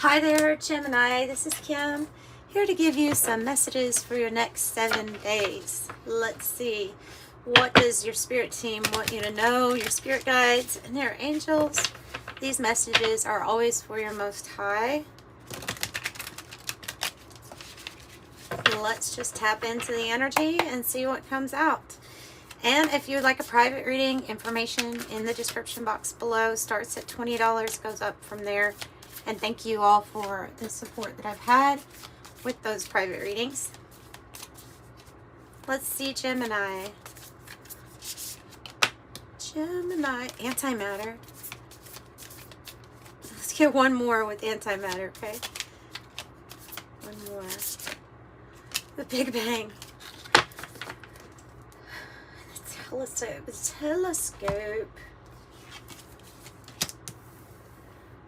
Hi there, Gemini. This is Kim, here to give you some messages for your next 7 days. Let's see. What does your spirit team want you to know? Your spirit guides and their angels. These messages are always for your Most High. Let's just tap into the energy and see what comes out. And if you would like a private reading, information in the description box below. Starts at $20, goes up from there. And thank you all for the support that I've had with those private readings. Let's see, Gemini. Gemini, antimatter. Let's get one more with antimatter, okay? One more. The Big Bang. The telescope.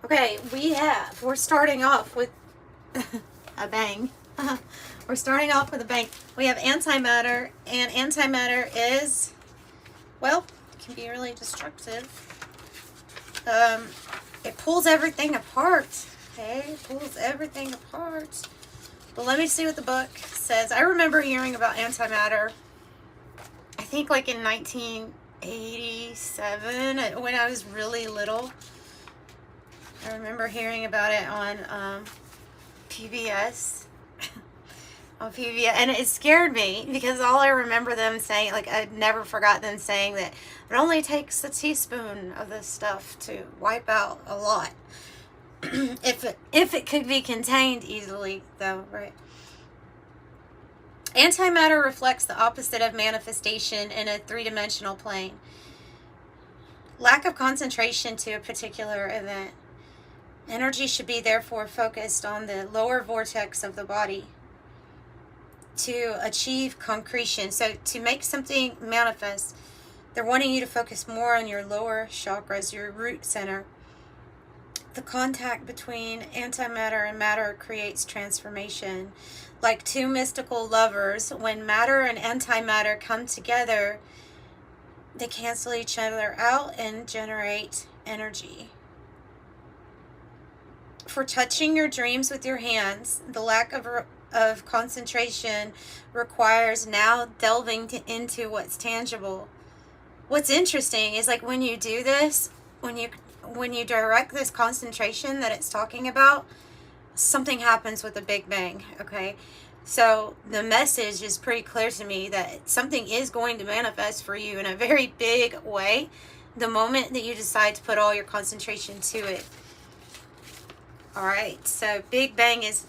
Okay, we're starting off with a bang. We're starting off with a bang. We have antimatter, and antimatter is, well, it can be really destructive. It pulls everything apart. Okay, it pulls everything apart. But let me see what the book says. I remember hearing about antimatter, I think like in 1987, when I was really little. I remember hearing about it on PBS. On PBS, and it scared me because all I remember them saying, like, I never forgot them saying that it only takes a teaspoon of this stuff to wipe out a lot. if it could be contained easily, though, right? Antimatter reflects the opposite of manifestation in a three-dimensional plane. Lack of concentration to a particular event. Energy should be therefore focused on the lower vortex of the body to achieve concretion. So to make something manifest, they're wanting you to focus more on your lower chakras, your root center. The contact between antimatter and matter creates transformation. Like two mystical lovers, when matter and antimatter come together, they cancel each other out and generate energy. For touching your dreams with your hands, the lack of concentration requires now delving into what's tangible. What's interesting is, like, when you do this, when you direct this concentration that it's talking about, something happens with a big bang, okay? So the message is pretty clear to me that something is going to manifest for you in a very big way the moment that you decide to put all your concentration to it. All right, so Big Bang is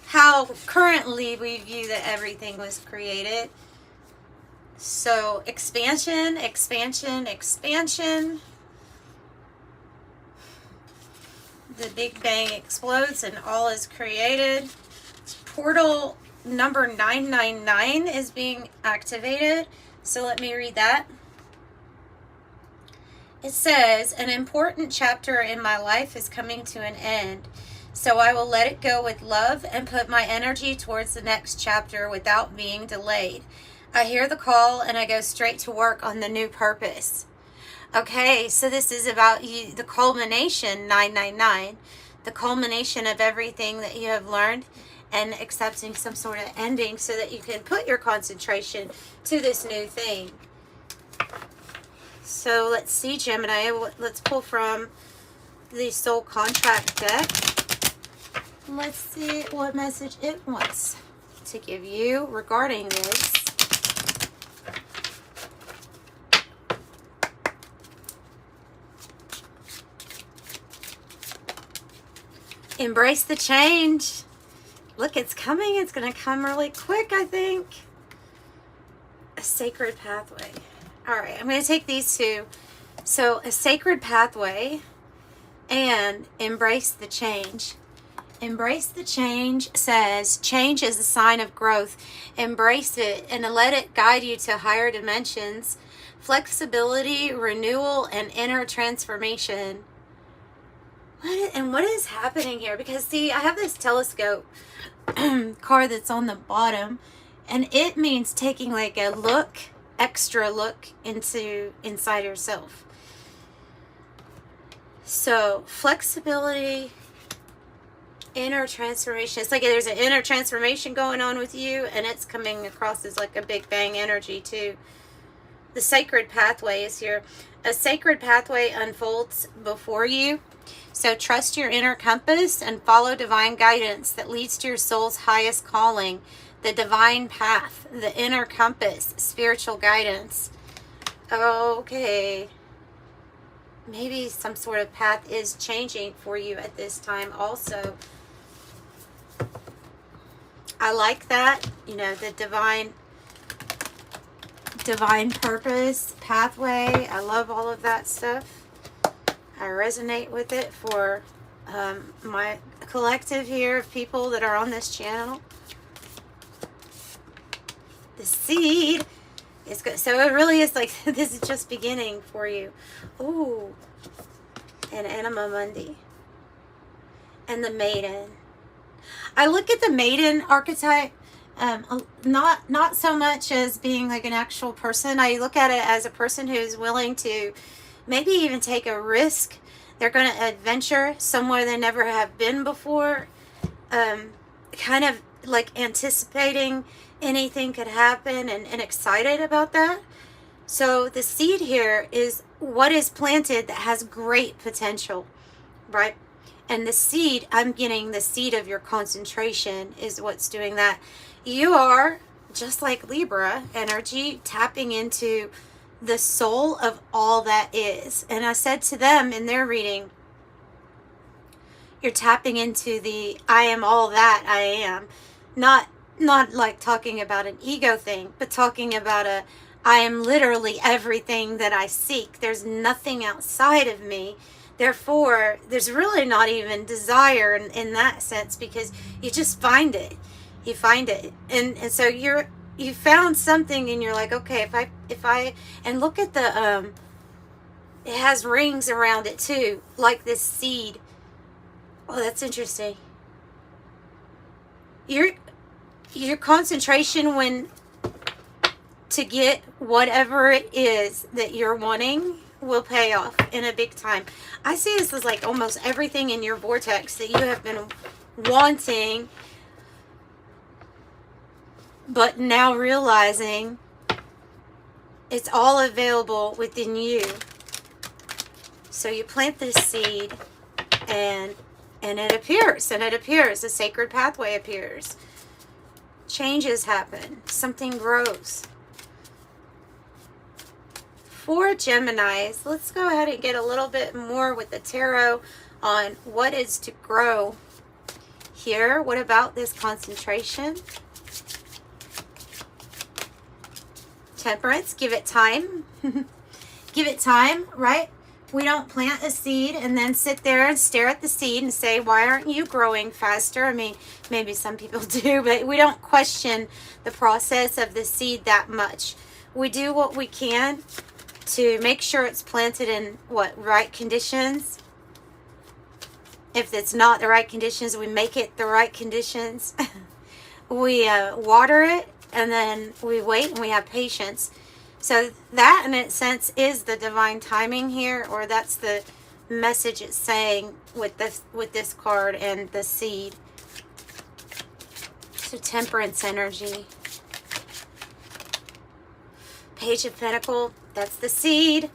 how currently we view that everything was created. So expansion, expansion, expansion. The Big Bang explodes and all is created. Portal number 999 is being activated. So let me read that. It says, an important chapter in my life is coming to an end, so I will let it go with love and put my energy towards the next chapter without being delayed. I hear the call and I go straight to work on the new purpose. Okay, so this is about you, the culmination, 999, the culmination of everything that you have learned and accepting some sort of ending so that you can put your concentration to this new thing. So let's see, Gemini. Let's pull from the Soul Contract deck. Let's see what message it wants to give you regarding this. Embrace the change. Look, it's coming. It's going to come really quick, I think. A sacred pathway. All right, I'm going to take these two. So, a sacred pathway and embrace the change. Embrace the change says change is a sign of growth. Embrace it and let it guide you to higher dimensions, flexibility, renewal, and inner transformation. What is happening here? Because, see, I have this telescope card that's on the bottom, and it means taking like a look, extra look inside yourself. So flexibility, inner transformation. It's like there's an inner transformation going on with you, and it's coming across as like a big bang energy too. The sacred pathway is here. A sacred pathway unfolds before you. So trust your inner compass and follow divine guidance that leads to your soul's highest calling. The divine path, the inner compass, spiritual guidance. Okay. Maybe some sort of path is changing for you at this time also. I like that. You know, the divine purpose, pathway. I love all of that stuff. I resonate with it for my collective here of people that are on this channel. The seed is good. So it really is like this is just beginning for you. Ooh. And Anima Mundi. And the maiden. I look at the maiden archetype not so much as being like an actual person. I look at it as a person who's willing to maybe even take a risk. They're going to adventure somewhere they never have been before. Kind of like anticipating anything could happen and excited about that. So the seed here is what is planted that has great potential, right? And the seed, I'm getting the seed of your concentration is what's doing that. You are, just like Libra energy, tapping into the soul of all that is. And I said to them in their reading, you're tapping into the I am all that I am. Not like talking about an ego thing, but talking about I am literally everything that I seek. There's nothing outside of me. Therefore, there's really not even desire in that sense, because you just find it. You find it. And so you found something and you're like, okay, if I and look at the it has rings around it too, like this seed. Oh, that's interesting. Your concentration when to get whatever it is that you're wanting will pay off in a big time. I see this as like almost everything in your vortex that you have been wanting, but now realizing it's all available within you. So you plant this seed and it appears, a sacred pathway appears. Changes happen, something grows. For Geminis, let's go ahead and get a little bit more with the tarot on what is to grow here. What about this concentration? Temperance, give it time. Give it time, right? We don't plant a seed and then sit there and stare at the seed and say, why aren't you growing faster? I mean, maybe some people do, but we don't question the process of the seed that much. We do what we can to make sure it's planted in right conditions. If it's not the right conditions, we make it the right conditions. We water it, and then we wait and we have patience. So that, in a sense, is the divine timing here, or that's the message it's saying with this card and the seed. So temperance energy. Page of Pentacles, that's the seed.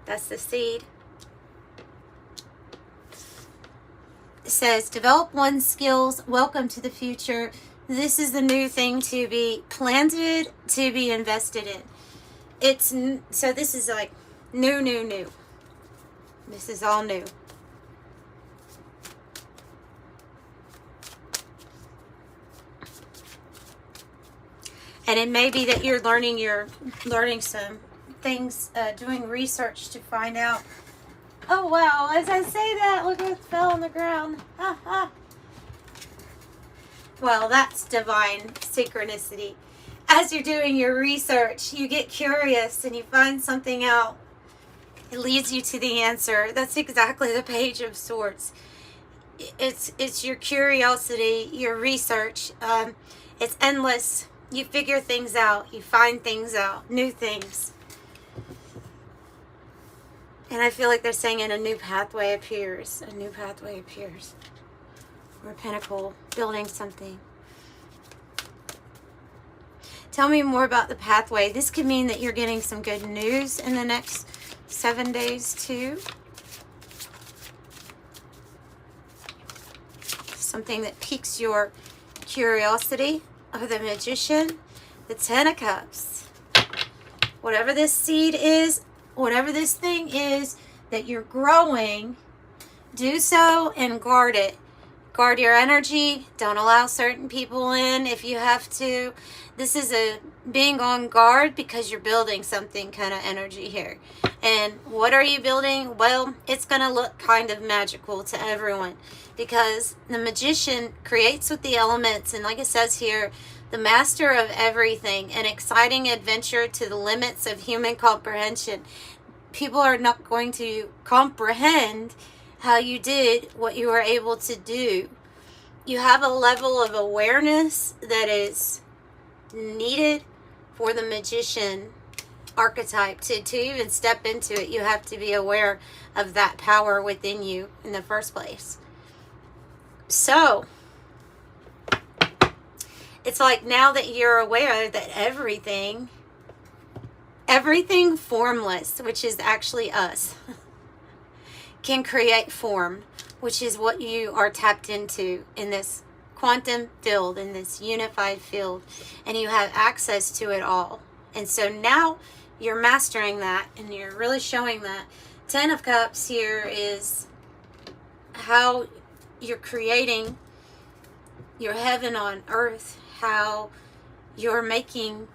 That's the seed. It says, develop one's skills, welcome to the future. This is the new thing to be planted, to be invested in. So this is like new. This is all new. And it may be that you're learning some things, doing research to find out. Oh, wow. As I say that, look what fell on the ground. Ha, ha. Well, that's divine synchronicity. As you're doing your research, you get curious and you find something out. It leads you to the answer. That's exactly the Page of Swords. It's your curiosity, your research. It's endless. You figure things out. You find things out. New things. And I feel like they're saying, and a new pathway appears. A new pathway appears. Or a pinnacle, building something. Tell me more about the pathway. This could mean that you're getting some good news in the next 7 days too. Something that piques your curiosity. Of the Magician, the Ten of Cups. Whatever this seed is, whatever this thing is that you're growing, do so and guard it. Guard your energy. Don't allow certain people in if you have to. This is a being on guard because you're building something kind of energy here. And what are you building? Well, it's going to look kind of magical to everyone because the Magician creates with the elements. And like it says here, the master of everything, an exciting adventure to the limits of human comprehension. People are not going to comprehend how you did what you were able to do. You have a level of awareness that is needed for the Magician archetype. To even step into it, you have to be aware of that power within you in the first place. So, it's like now that you're aware that everything formless, which is actually us, can create form, which is what you are tapped into in this quantum field, in this unified field, and you have access to it all. And so now you're mastering that, and you're really showing that. Ten of Cups here is how you're creating your heaven on earth, how you're making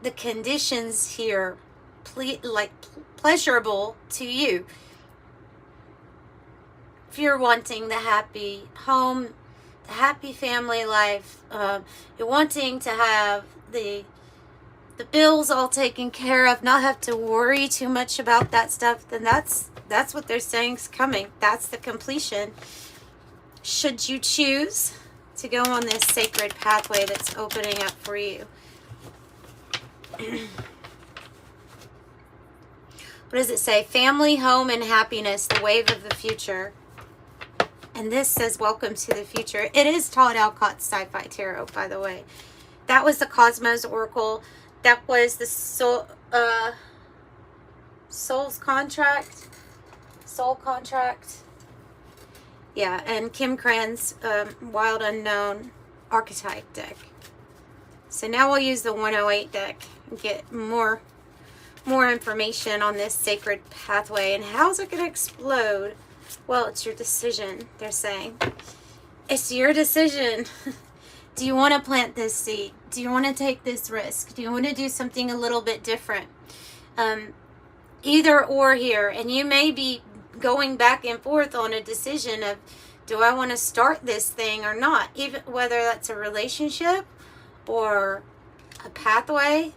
the conditions here pleasurable to you. If you're wanting the happy home, the happy family life, you're wanting to have the bills all taken care of, not have to worry too much about that stuff, then that's what they're saying is coming. That's the completion. Should you choose to go on this sacred pathway that's opening up for you. What does it say? Family, home, and happiness, the wave of the future. And this says, welcome to the future. It is Todd Alcott's Sci-Fi Tarot, by the way. That was the Cosmos Oracle. That was the Soul's Contract. Soul Contract. Yeah, and Kim Krans Wild Unknown Archetype deck. So now we'll use the 108 deck and get more information on this sacred pathway. And how's it going to explode? Well, it's your decision, they're saying. It's your decision. Do you want to plant this seed? Do you want to take this risk? Do you want to do something a little bit different? Either or here. And you may be going back and forth on a decision of, do I want to start this thing or not? Even whether that's a relationship or a pathway.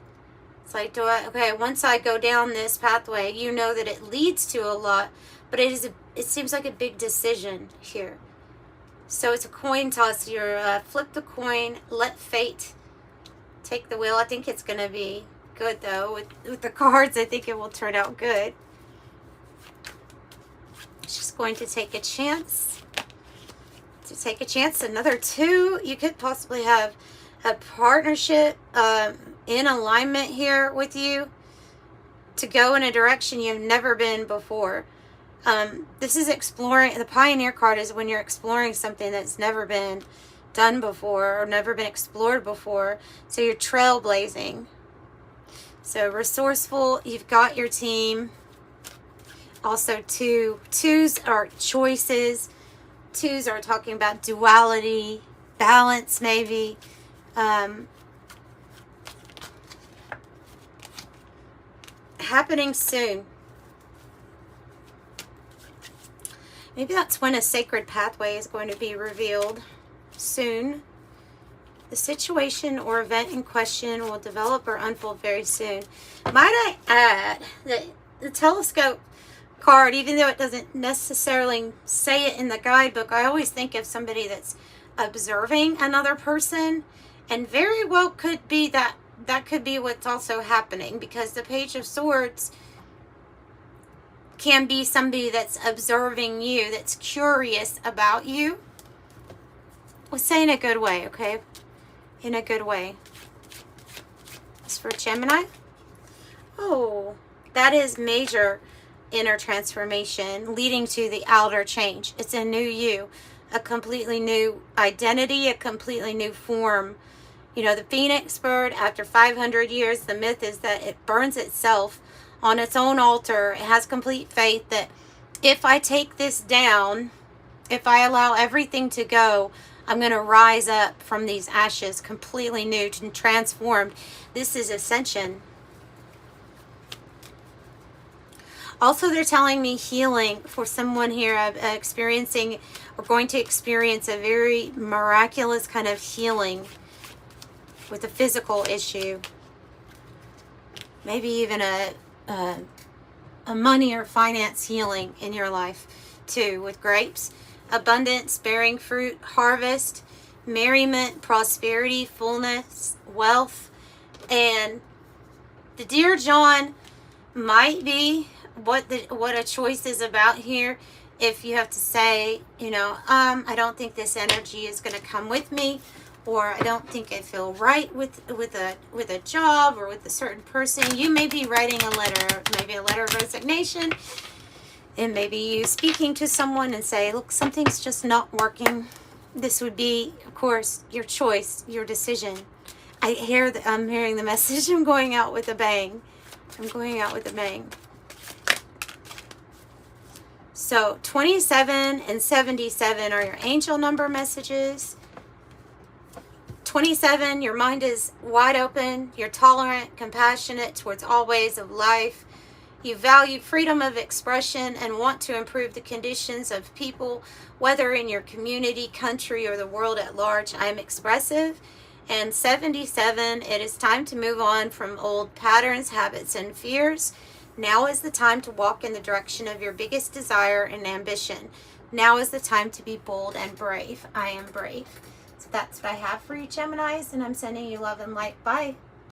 It's like, okay, once I go down this pathway, you know that it leads to a lot, but it seems like a big decision here. So it's a coin toss. You're flip the coin, let fate take the wheel. I think it's going to be good though. With the cards, I think it will turn out good. Just going to take a chance. Another 2. You could possibly have a partnership in alignment here with you to go in a direction you've never been before. This is exploring. The Pioneer card is when you're exploring something that's never been done before or never been explored before. So you're trailblazing. So resourceful. You've got your team. Also, twos are choices. 2s are talking about duality, balance, maybe. Happening soon. Maybe that's when a sacred pathway is going to be revealed soon. The situation or event in question will develop or unfold very soon. Might I add that the telescope card, even though it doesn't necessarily say it in the guidebook, I always think of somebody that's observing another person, and very well could be that could be what's also happening, because the Page of Swords can be somebody that's observing you, that's curious about you. Let's say in a good way, okay? In a good way. As for Gemini, oh, that is major inner transformation leading to the outer change. It's a new you, a completely new identity, a completely new form. You know, the phoenix bird, after 500 years, the myth is that it burns itself on its own altar. It has complete faith that if I take this down, if I allow everything to go, I'm going to rise up from these ashes completely new and transformed. This is ascension. Also, they're telling me healing for someone here experiencing or going to experience a very miraculous kind of healing with a physical issue. Maybe even a money or finance healing in your life too, with grapes. Abundance, bearing fruit, harvest, merriment, prosperity, fullness, wealth. And the Dear John might be what a choice is about here. If you have to say, you know, I don't think this energy is going to come with me, or I don't think I feel right with a job or with a certain person. You may be writing a letter, maybe a letter of resignation. And maybe you speaking to someone and say, look, something's just not working. This would be, of course, your choice, your decision. I'm hearing the message. I'm going out with a bang. I'm going out with a bang. So 27 and 77 are your angel number messages. 27, your mind is wide open. You're tolerant, compassionate towards all ways of life. You value freedom of expression and want to improve the conditions of people, whether in your community, country, or the world at large. I am expressive. And 77, it is time to move on from old patterns, habits, and fears. Now is the time to walk in the direction of your biggest desire and ambition. Now is the time to be bold and brave. I am brave. So that's what I have for you, Geminis, and I'm sending you love and light. Bye.